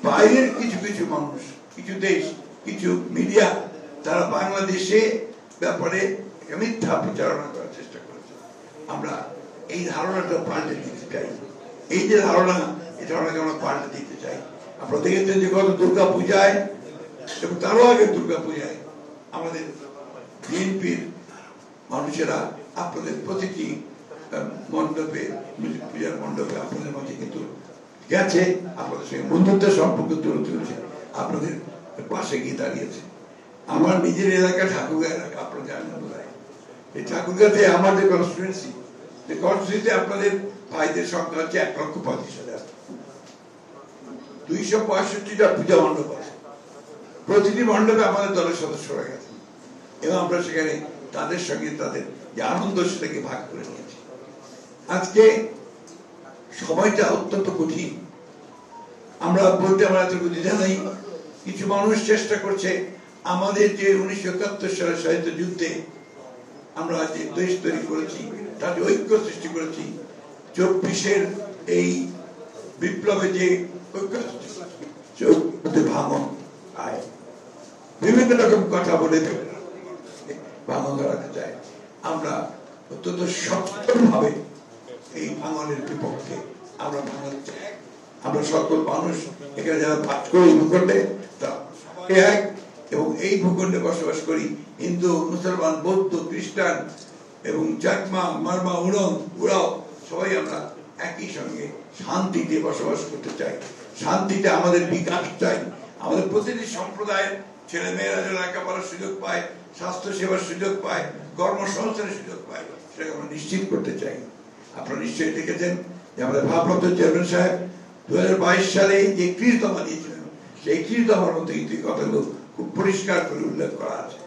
বাইরের কিছু কিছু মানুষ, কিছু দেশ, কিছু মিডিয়া তারা বাংলাদেশে ব্যাপারে মিথ্যা প্রচারণা করার চেষ্টা করেছে। আমরা এই ধারণাটা পাল্টে দিতে চাই। এই যে ধারণা, এই ধারণাকে আমরা পাল্টে দিতে চাই। আপনারা দেখেছেন যে গত দুর্গা পূজায় এবং তারও আগে দুর্গা পূজায় আমাদের বিএনপির মানুষেরা আপনাদের প্রতিটি মণ্ডপে, পূজার মণ্ডপে আপনাদের মাঝে কিন্তু গেছে, আপনাদের সঙ্গে বন্ধুত্বের সম্পর্ক তুলে তুলেছে, আপনাদের পাশে গিয়ে দাঁড়িয়েছে। আমার নিজের এলাকা ঠাকুরগাঁ এলাকা, আপনারা জানেন বোধহয়, এই ঠাকুরগাঁতে আমার যে কনস্টিটুয়েন্সিতে আপনাদের ভাইদের সংখ্যা হচ্ছে 1,35,000। 265টা পূজা মণ্ডপ আছে, প্রতিটি মণ্ডপে আমাদের দলের সদস্যরা গেছে এবং আমরা সেখানে তাদের সঙ্গে তাদের যে আনন্দ সেটাকে ভাগ করে নিয়েছি। আজকে সময়টা অত্যন্ত কঠিন, আমরা বলতে আমরা এত দ্বিধা নেই। কিছু মানুষ চেষ্টা করছে আমাদের যে 1971 সালের স্বাধীনতা যুদ্ধে আমরা যে দেশ তৈরি করেছি, তার যে ঐক্য সৃষ্টি করেছি, 24-এর এই বিপ্লবে যে ঐক্য ভাঙন আয় বিভিন্ন রকম কথা বলে ভাঙন ধরাতে চায়। আমরা অত্যন্ত সচেতন ভাবে এই ভাঙনের বিপক্ষে আমরা ভাঙতে চাই। আমরা সকল মানুষ এখানে যারা বাস করি ভূখণ্ডে, এবং এই ভূখণ্ডে বসবাস করি হিন্দু, মুসলমান, বৌদ্ধ, খ্রিস্টান এবং চাকমা, মারমা, উড়াও সবাই আমরা একই সঙ্গে শান্তিতে বসবাস করতে চাই। শান্তিতে আমাদের বিকাশ চাই। আমাদের প্রতিটি সম্প্রদায়ের ছেলে মেয়েরা যেন লেখাপড়ার সুযোগ পায়, স্বাস্থ্য সেবার সুযোগ পায়, কর্মসংস্থানের সুযোগ পায়, সেটাকে আমরা নিশ্চিত করতে চাই। আপনারা নিশ্চয়ই দেখেছেন যে আমাদের ভারপ্রাপ্ত চেয়ারম্যান সাহেব 2022 সালে যে 31 দফা দিয়েছিলেন, সেই 31 দফার মধ্যে কিন্তু কথাগুলো খুব পরিষ্কার করে উল্লেখ করা আছে।